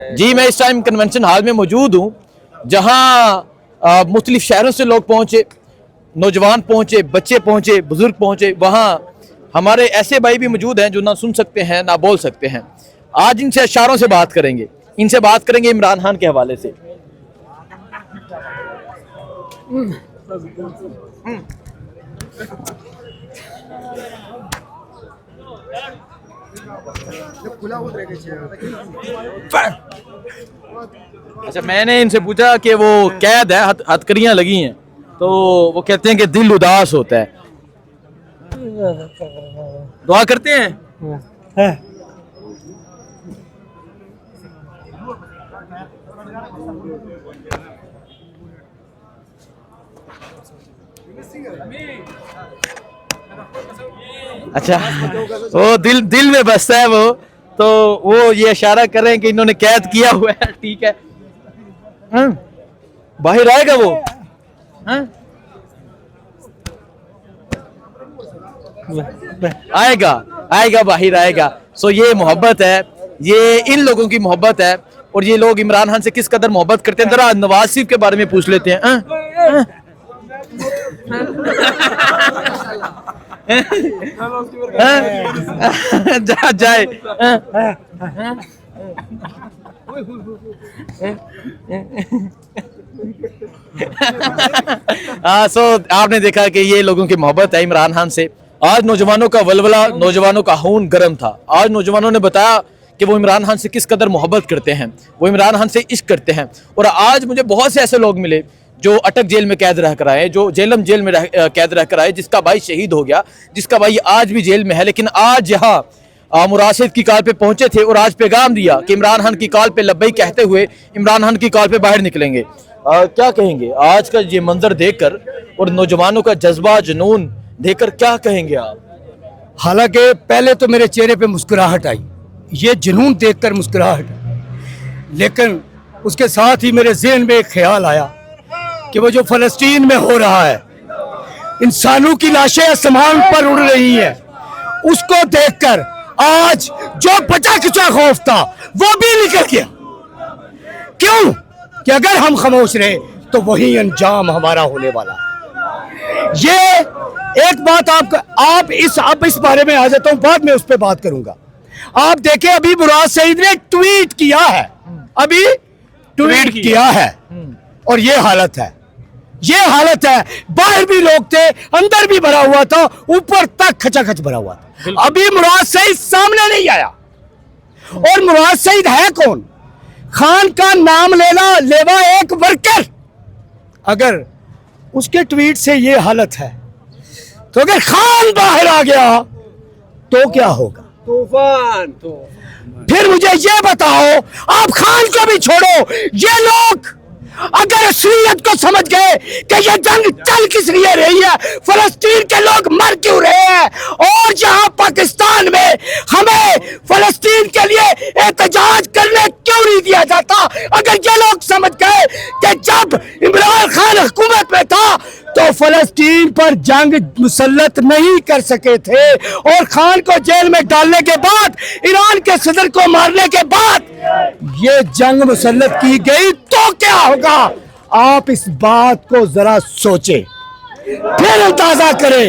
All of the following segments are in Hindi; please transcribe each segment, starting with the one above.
जी, मैं इस टाइम कन्वेंशन हॉल में मौजूद हूँ, जहाँ मुख्तलिफ शहरों से लोग पहुँचे, नौजवान पहुँचे, बच्चे पहुँचे, बुजुर्ग पहुँचे। वहाँ हमारे ऐसे भाई भी मौजूद हैं जो ना सुन सकते हैं ना बोल सकते हैं। आज इनसे इशारों से बात करेंगे, इनसे बात करेंगे इमरान खान के हवाले से। अच्छा, मैंने इनसे पूछा कि वो कैद है, हथकड़ियां लगी हैं, तो वो कहते हैं कि दिल उदास होता है। दुआ करते हैं। अच्छा, वो दिल में बसता है वो, तो वो ये इशारा कर रहे हैं कि इन्होंने कैद किया हुआ है। ठीक है, बाहर आएगा वो। आएगा आएगा बाहर आएगा। सो ये मोहब्बत है, ये इन लोगों की मोहब्बत है। और ये लोग इमरान खान से किस कदर मोहब्बत करते हैं, जरा नवाज शरीफ के बारे में पूछ लेते हैं। जा जाए। सो आपने देखा कि ये लोगों की मोहब्बत है इमरान खान से। आज नौजवानों का वलवला, नौजवानों का खून गर्म था। आज नौजवानों ने बताया कि वो इमरान खान से किस कदर मोहब्बत करते हैं, वो इमरान खान से इश्क करते हैं। और आज मुझे बहुत से ऐसे लोग मिले जो अटक जेल में कैद रह कर आए, जो जेलम जेल में कैद रह कर आए, जिसका भाई शहीद हो गया, जिसका भाई आज भी जेल में है, लेकिन आज यहाँ मुराशिद की कॉल पे पहुंचे थे और आज पैगाम दिया कि इमरान खान की कॉल पे लब्बई कहते हुए इमरान खान की कॉल पे बाहर निकलेंगे। क्या कहेंगे आज का ये मंजर देखकर और नौजवानों का जज्बा जुनून देखकर, क्या कहेंगे आप? हालांकि पहले तो मेरे चेहरे पे मुस्कुराहट आई, ये जुनून देखकर मुस्कुराहट, लेकिन उसके साथ ही मेरे ज़हन में एक ख्याल आया कि वो जो फ़लस्तीन में हो रहा है, इंसानों की लाशें आसमान पर उड़ रही हैं, उसको देखकर आज जो बचा खुचा खौफ था वो भी निकल गया। क्यों? कि अगर हम खामोश रहे तो वही अंजाम हमारा होने वाला। ये एक बात आप इस बारे में आ जाता हूं, बाद में उस पर बात करूंगा। आप देखें, अभी मुराद सईद ने ट्वीट किया है, अभी ट्वीट किया है, और ये हालत है, ये हालत है। बाहर भी लोग थे, अंदर भी भरा हुआ था, ऊपर तक खचाखच भरा हुआ था। अभी मुराद सईद सामने नहीं आया। और मुराद सईद है कौन? खान का नाम लेवा एक वर्कर। अगर उसके ट्वीट से ये हालत है, तो अगर खान बाहर आ गया तो क्या होगा? तूफान। फिर मुझे ये बताओ, आप खान को भी छोड़ो, ये लोग अगर असलियत को समझ गए कि ये जंग चल किस लिए रही है, फलस्तीन के लोग मर क्यों रहे हैं, और जहां पाकिस्तान में हमें फलस्तीन के लिए एहतजाज करने क्यों नहीं दिया जाता, अगर ये लोग समझ गए कि जब इमरान खान हुकूमत में था तो फलस्तीन पर जंग मुसल्लत नहीं कर सके थे, और खान को जेल में डालने के बाद, ईरान के सदर को मारने के बाद ये जंग मुसल्लत की गई, तो क्या होगा? आप इस बात को जरा सोचें, फिर अंदाजा करें।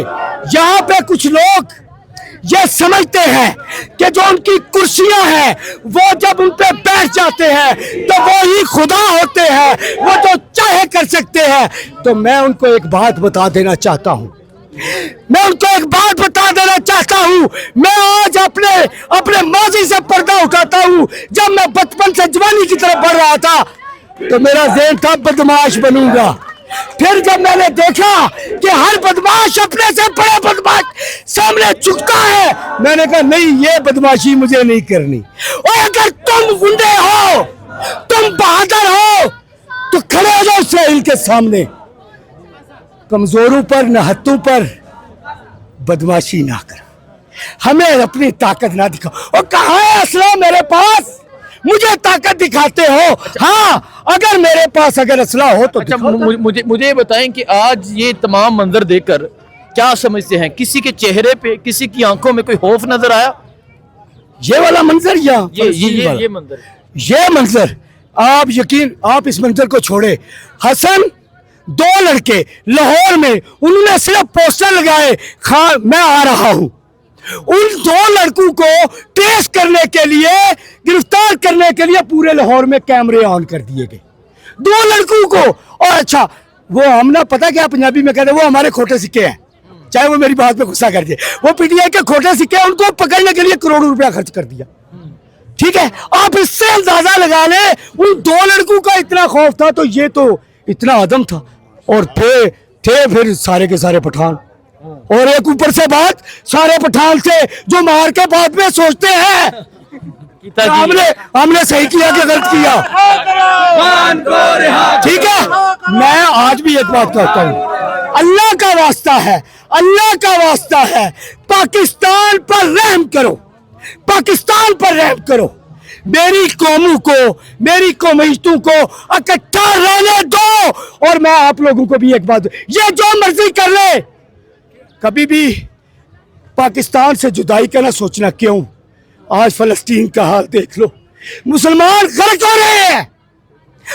यहां पे कुछ लोग ये समझते हैं कि जो उनकी कुर्सियां हैं, वो जब उन पे बैठ जाते हैं तो वो ही खुदा होते हैं, वो जो चाहे कर सकते हैं। तो मैं उनको एक बात बता देना चाहता हूं, मैं आज अपने माजी से पर्दा उठाता हूं। जब मैं बचपन से जवानी की तरफ बढ़ रहा था तो मेरा ज़हन था बदमाश बनूंगा। फिर जब मैंने देखा कि हर बदमाश अपने से बड़े बदमाश सामने झुकता है, मैंने कहा नहीं, ये बदमाशी मुझे नहीं करनी। और अगर तुम गुंडे हो, तुम बहादुर हो, तो खड़े हो जाओ इसराइल के सामने। कमजोरों पर, नहत्तों पर बदमाशी ना करो, हमें अपनी ताकत ना दिखाओ। और कहाँ है असला मेरे पास? मुझे ताकत दिखाते हो। हाँ, अगर मेरे पास अगर असला हो तो अच्छा, मुझे बताएं कि आज ये तमाम मंजर देखकर क्या समझते हैं? किसी के चेहरे पे, किसी की आंखों में कोई खौफ नजर आया? ये वाला मंजर, ये मंजर ये मंजर, आप इस मंजर को छोड़े। हसन, 2 लड़के लाहौर में, उन्होंने सिर्फ पोस्टर लगाए, मैं आ रहा हूं। उन 2 लड़कों को ट्रेस करने के लिए, गिरफ्तार करने के लिए पूरे लाहौर में कैमरे ऑन कर दिए गए। 2 लड़कों को। और अच्छा, वो हम ना, पता क्या पंजाबी में कहते हैं, वो हमारे खोटे सिक्के हैं, चाहे वो मेरी बात पे गुस्सा कर दे, वो पीटीआई के खोटे सिक्के, उनको पकड़ने के लिए करोड़ों रुपया खर्च कर दिया। ठीक है, आप इससे अंदाजा लगा ले, उन 2 लड़कों का इतना खौफ था, तो ये तो इतना आदम था। और थे फिर सारे के सारे पठान। और एक ऊपर से बात, सारे पठान से जो मार के बाद में सोचते हैं हमने सही किया कि गलत किया। ठीक है, मैं आज भी एक बात कहता हूं, अल्लाह का वास्ता है, अल्लाह का वास्ता है, पाकिस्तान पर रहम करो, पाकिस्तान पर रहम करो। मेरी कौमों को, मेरी कौमियतों को इकट्ठा रहने दो। और मैं आप लोगों को भी एक बात, ये जो मर्जी कर ले, कभी भी पाकिस्तान से जुदाई का ना सोचना। क्यों? आज फलस्तीन का हाल देख लो, मुसलमान गर्क हो रहे हैं,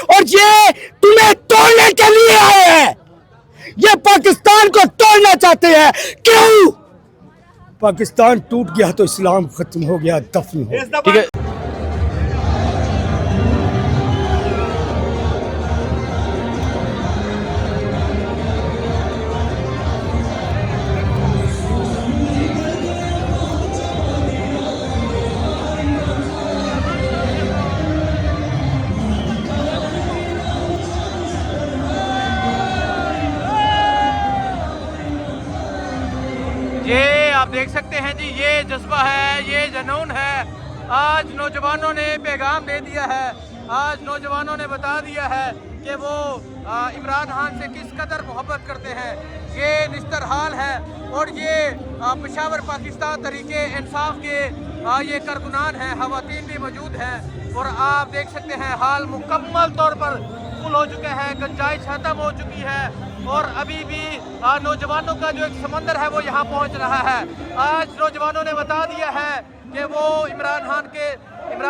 और ये तुम्हें तोड़ने के लिए आए हैं, ये पाकिस्तान को तोड़ना चाहते हैं। क्यों? पाकिस्तान टूट गया तो इस्लाम खत्म हो गया, दफन हो गया। ठीक है, ये आप देख सकते हैं जी, ये जज्बा है, ये जुनून है। आज नौजवानों ने पैगाम दे दिया है, आज नौजवानों ने बता दिया है कि वो इमरान खान से किस कदर मोहब्बत करते हैं। ये निस्तर हाल है, और ये पेशावर पाकिस्तान तरीके इंसाफ के ये कारकुनान हैं, खवातीन भी मौजूद हैं। और आप देख सकते हैं हाल मुकम्मल तौर पर फुल हो चुका है, गंजाइश खत्म हो चुकी है, और अभी भी नौजवानों का जो एक समंदर है वो यहाँ पहुँच रहा है। आज नौजवानों ने बता दिया है कि वो इमरान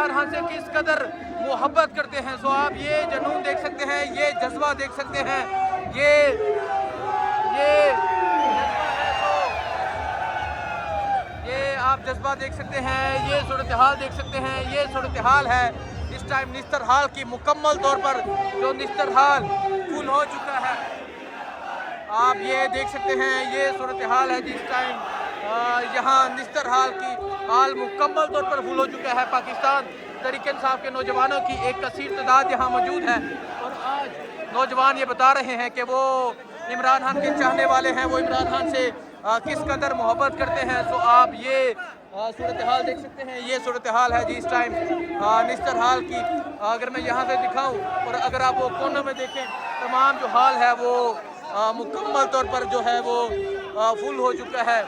खान से किस कदर मोहब्बत करते हैं। सो आप ये जुनून देख सकते हैं, ये जज्बा देख सकते हैं, ये आप जज्बा देख सकते हैं, ये सूरत हाल देख सकते हैं। ये सूरत हाल है इस टाइम निस्तर हाल की, मुकम्मल तौर पर जो निस्तर हाल फुल हो चुका है। आप ये देख सकते हैं, ये सूरत हाल है जिस टाइम यहाँ निस्तर हाल की हाल मुकम्मल तौर पर फुल हो चुका है। पाकिस्तान तरीके इंसाफ के नौजवानों की एक कसीर तादाद यहाँ मौजूद है, और आज नौजवान ये बता रहे हैं कि वो इमरान खान के चाहने वाले हैं, वो इमरान खान से किस कदर मोहब्बत करते हैं। तो आप ये सूरत हाल देख सकते हैं, ये सूरत हाल है जी इस टाइम निस्तर हाल की। अगर मैं यहाँ से दिखाऊँ, और अगर आप वो कोनों में देखें, तमाम जो हाल है वो मुकम्मल तौर पर जो है वो फुल हो चुका है।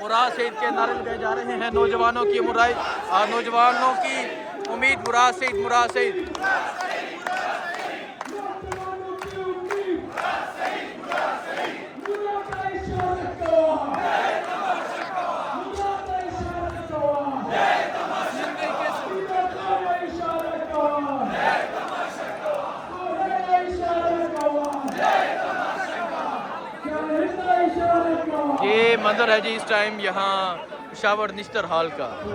मुराद सईद के नारे लगाए जा रहे हैं, नौजवानों की नौजवानों की उम्मीद, मुराद सईद। ये मंजर है जी इस टाइम यहाँ पेशावर निस्तर हाल का।